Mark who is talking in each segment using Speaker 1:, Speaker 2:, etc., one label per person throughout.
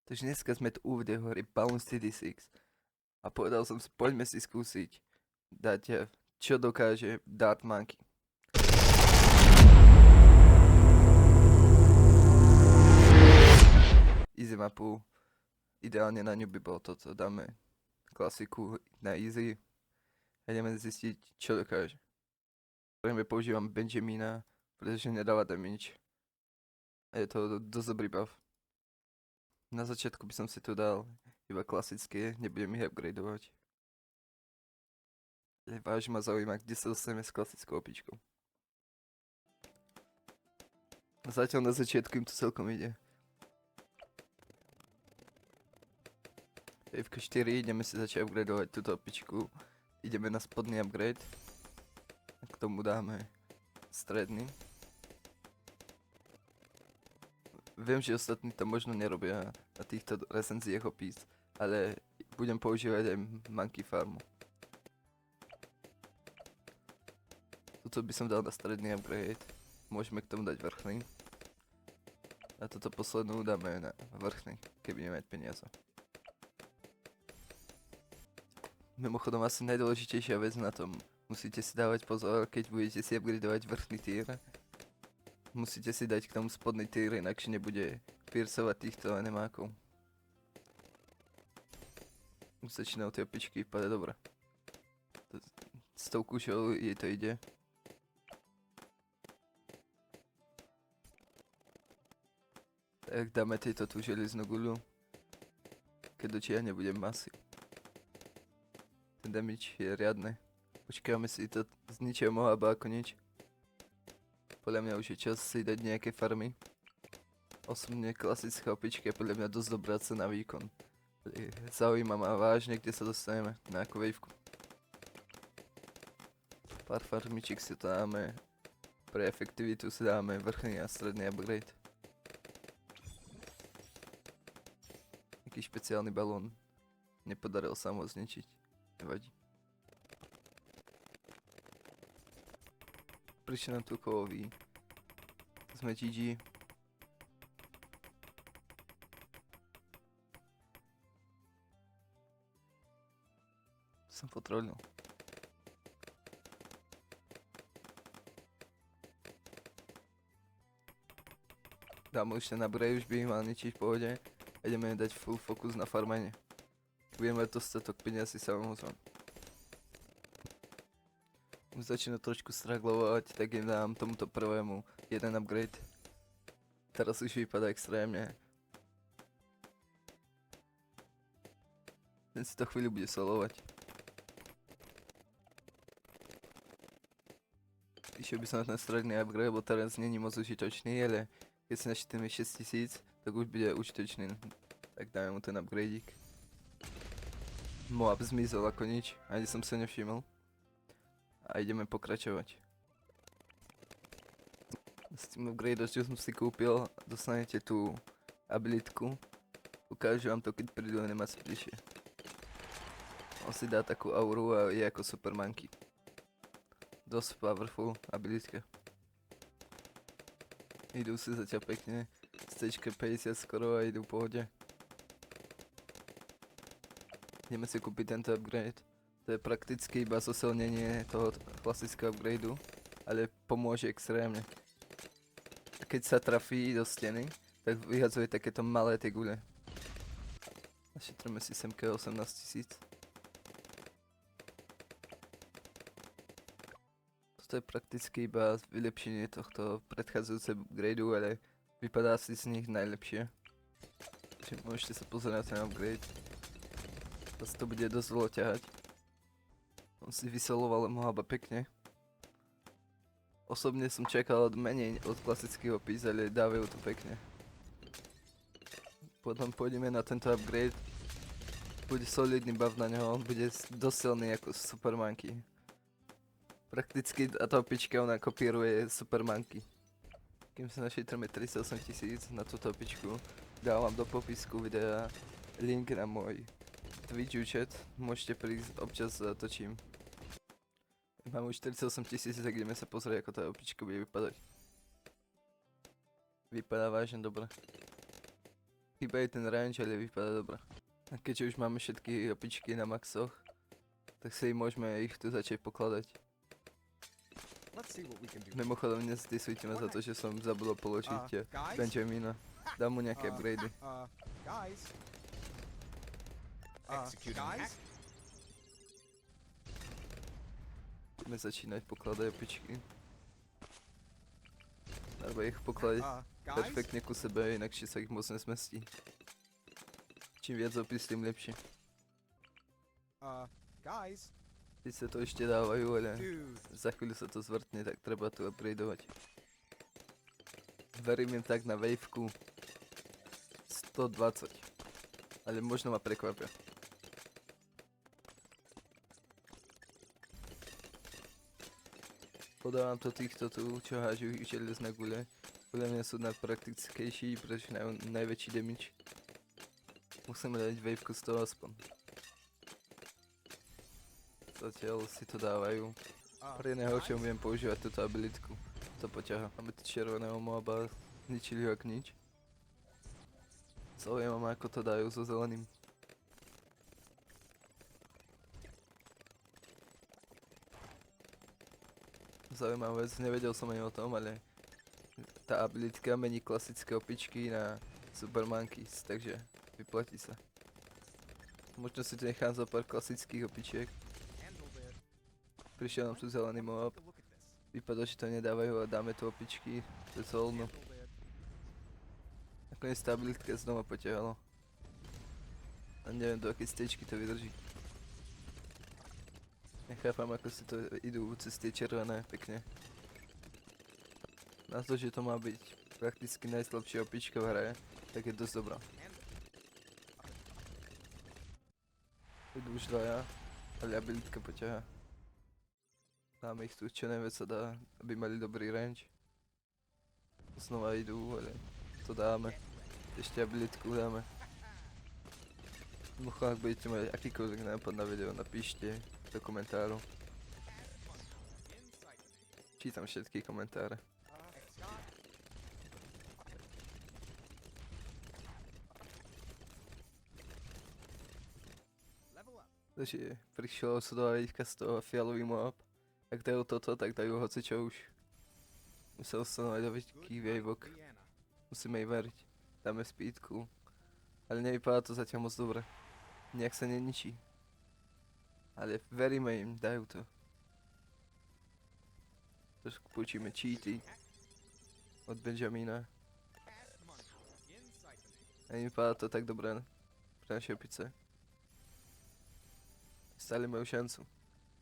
Speaker 1: Takže dneska sme tu u videohry Bounce TD6 a povedal som si, poďme si skúsiť dať, čo dokáže Dart Monkey. Easy mapu, ideálne na ňu by bolo toto, dáme klasiku na easy a ideme zistiť, čo dokáže. Prvé používam Benjamina, pretože nedáva damage a je to dosť dobrý buff. Na začiatku by som si tu dal iba klasické, nebudem ich upgradeovať. Ale vážne ma zaujíma, kde sa dostaneme s klasickou opičkou. Zatiaľ na začiatku im to celkom ide. F4 ideme si začať upgradeovať túto opičku. Ideme na spodný upgrade. A k tomu dáme stredný. Viem, že ostatní to možno nerobia na týchto recenziách opís, ale budem používať aj Monkey Farmu. Tuto by som dal na stredný upgrade, môžeme k tomu dať vrchný. A toto poslednú dáme na vrchný, keď budeme mať peniaze. Mimochodom asi najdôležitejšia vec na tom, musíte si dávať pozor, keď budete si upgradeovať vrchný tier. Musíte si dať k tomu spodný tier, inakšie nebude piercovať týchto nemákov. Už začínajú tie opičky vypadať dobre. S tou kušou jej to ide. Tak dáme tejto tú železnú guľu, keď dočiahne budem masy. Ten damage je riadne. Počkáme si to z ničeho mohaba ako nič. Podľa mňa už je čas si dať nejaké farmy. Osobne klasická opička je podľa mňa dosť dobrá cena výkon. Zaujíma ma vážne, kde sa dostaneme, na akú waveku. Pár farmičiek si to dáme. Pre efektivitu si dáme vrchný a stredný upgrade. Taký špeciálny balón. Nepodaril sa mu zničiť. Nevadí. Prišiel nám tu kovový. Sme GG. Som potrolil. Dám už ten upgrade, už by ich mal ničiť v pohode. Ideme dať full focus na farmenie. Budeme mať dostatok peniazy samozrejme. Už začína trošku straglovať, tak im dám tomuto prvému jeden upgrade. Teraz už vypadá extrémne. Ten si to chvíľu bude solovať. Išiel by som na ten stredný upgrade, lebo teraz není moc užitočný, ale keď si našetíme 6000, tak už bude užitočný. Tak dáme mu ten upgradík. Moab zmizol ako nič, ani som sa nevšimol. A ideme pokračovať. S tým upgrade, čo som si kúpil, dostanete tú abilitku. Ukážu vám to, keď prídu animácie bližšie. On si dá takú auru a je ako Super Monkey. Dosť powerful abilitka. Idú si zatiaľ pekne. Stečke 50 skoro a idú v pohode. Ideme si kúpiť tento upgrade. To je prakticky iba zosilnenie toho klasického upgradeu, ale pomôže extrémne. A keď sa trafí do steny, tak vyhadzuje takéto malé tie gule. Našetríme si semke 18 000. Toto je prakticky iba vylepšenie tohto predchádzajúceho upgradeu, ale vypadá si z nich najlepšie. Takže môžete sa pozerať na ten upgrade. Zase to bude dosť dlho ťahať. On si vysoloval mohaba pekne. Osobne som čakal menej od klasických opís, ale dávajú to pekne. Potom pôjdeme na tento upgrade. Bude solidný buff na ňo, bude dosť silný ako Super Monkey. Prakticky tá opička ona kopíruje Super Monkey. Kým sa našetríme 38 000 na túto opičku, dávam do popisku videa link na môj Twitch účet, môžete prísť, občas točím. Mám už 48 000, tak ideme sa pozrieť, ako tá opička bude vypadať. Vypadá vážne dobre. Chýba jej ten range, ale vypadá dobre. A keďže už máme všetky opičky na maxoch, tak si môžeme ich tu začať pokladať.
Speaker 2: Let's see what we can do.
Speaker 1: Mimochodom, nedisujte ma za to, že som zabudol položiť
Speaker 2: Guys?
Speaker 1: Benjamina. Dám mu nejaké upgrady.
Speaker 2: Guys?
Speaker 3: Executing
Speaker 2: Guys?
Speaker 3: hack.
Speaker 1: Budeme začínať pokladať opičky. Treba ich pokladať
Speaker 2: Guys?
Speaker 1: perfektne ku sebe, inakšie sa ich moc nesmestí. Čím viac opis, tým lepšie.
Speaker 2: Guys?
Speaker 1: Keď sa to ešte dávajú, ale
Speaker 2: Dude.
Speaker 1: za chvíľu sa to zvrtne, tak treba to upgradeovať. Verím im tak na waveku 120. Ale možno ma prekvapia. Podávam to týchto tu, čo hážu ich železné gule. Podľa mňa sú najpraktickejší, pretože majú najväčší damage. Musíme dať waveku 100 aspoň. Zatiaľ si to dávajú. Pre najhoršieho budem používať túto abilitku. To poťaha. Máme tu červeného moba, zničili ho ak nič. Zaujímavé ma, ako to dajú so zeleným. Zaujímavá vec, nevedel som ani o tom, ale tá abilitka mení klasické opičky na Super Monkeys, takže vyplatí sa. Možno si tu nechám za pár klasických opičiek. Prišiel nám tu zelený mob. Vypadá, že to nedávajú a dáme tu opičky. To je solno. Nakoniec tá abilitka znova potiahalo. A neviem, do akej stečky to vydrží. Nechápam, ako si to idú cez tie červené pekne. Na to, že to má byť prakticky najslabšia opička v hre, tak je dosť dobrá. Idú už dvaja, ale abilitka poťaha. Dáme ich tu čo najviac sa dá, aby mali dobrý range. Znova idú, ale to dáme. Ešte abilitku dáme. Mimochodom, ak budete mať akýkoľvek nápad na video, napíšte do komentárov. Čítam všetky komentáre. Takže prišiel sa do Avitka z toho fialový mob. Ak dajú toto, tak dajú hocičo už. Musel sa novať do Avitký Vejvok. Musíme jej veriť. Dáme speedku. Ale nevypadá to zatiaľ moc dobre. Nejak sa neničí. Ale veríme im, dajú to. Trošku počíme cheaty. Od Benjamina. A nevypadá to tak dobre pre naše opice. Stále majú šancu.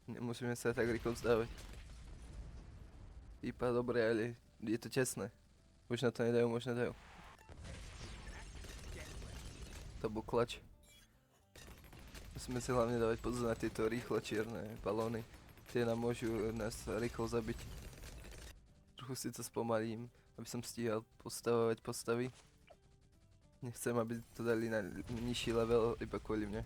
Speaker 1: Nemusíme sa tak rýchlo vzdávať. Vypadá dobre, ale je to tesné. Možno to nedajú, možno dajú. To bol klač. Musíme si hlavne dávať pozor na tieto rýchlo čierne balóny. Tie nám môžu nás rýchlo zabiť. Trochu si to spomalím, aby som stíhal postavovať postavy. Nechcem, aby to dali na nižší level iba kvôli mne.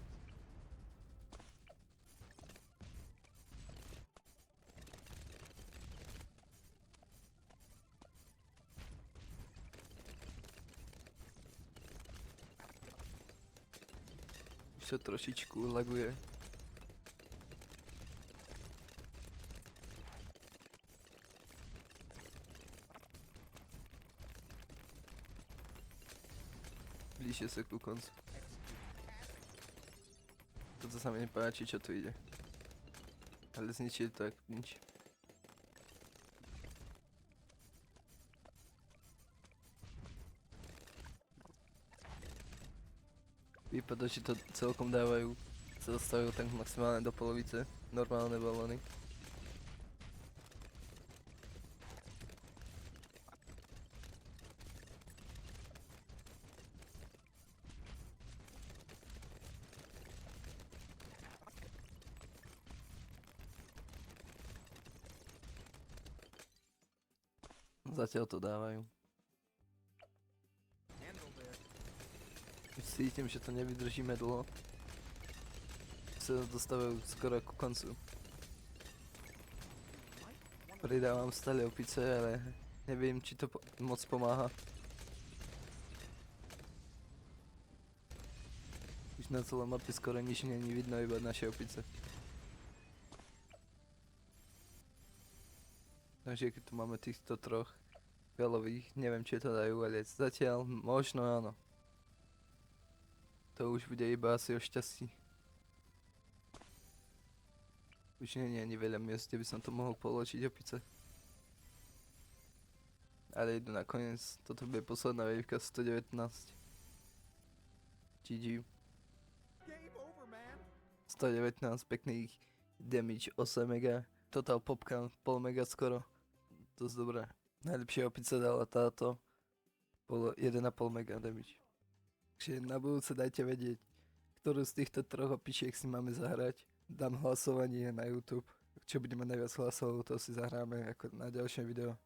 Speaker 1: Už to trošičku laguje. Blížie sa ku koncu. Toto sa mi nepáči, čo tu ide. Ale zničili to tak nič. Vypadá, že to celkom dávajú. Sa dostavujú tak maximálne do polovice. Normálne balóny. Zatiaľ to dávajú. Cítim, že to nevydržíme dlho. Sa dostávajú skoro ku koncu. Pridávam stále opice, ale neviem, či to moc pomáha. Už na celom mape skoro nič není vidno, iba naše opice. Takže keď tu máme týchto troch fialových, neviem či to dajú uvalieť. Zatiaľ možno áno. To už bude iba asi o šťastí. Už nie je ani veľa miest, kde by som to mohol položiť opice. Ale idú nakoniec, toto bude posledná waveka 119. GG.
Speaker 2: Game over, man.
Speaker 1: 119 pekných damage 8 mega. Total popka pol mega skoro. Dosť dobré. Najlepšia opica dala táto. Bolo 1,5 mega damage. Takže na budúce dajte vedieť, ktorú z týchto troch opičiek si máme zahrať. Dám hlasovanie na YouTube. Čo budeme najviac hlasov, to si zahráme ako na ďalšie video.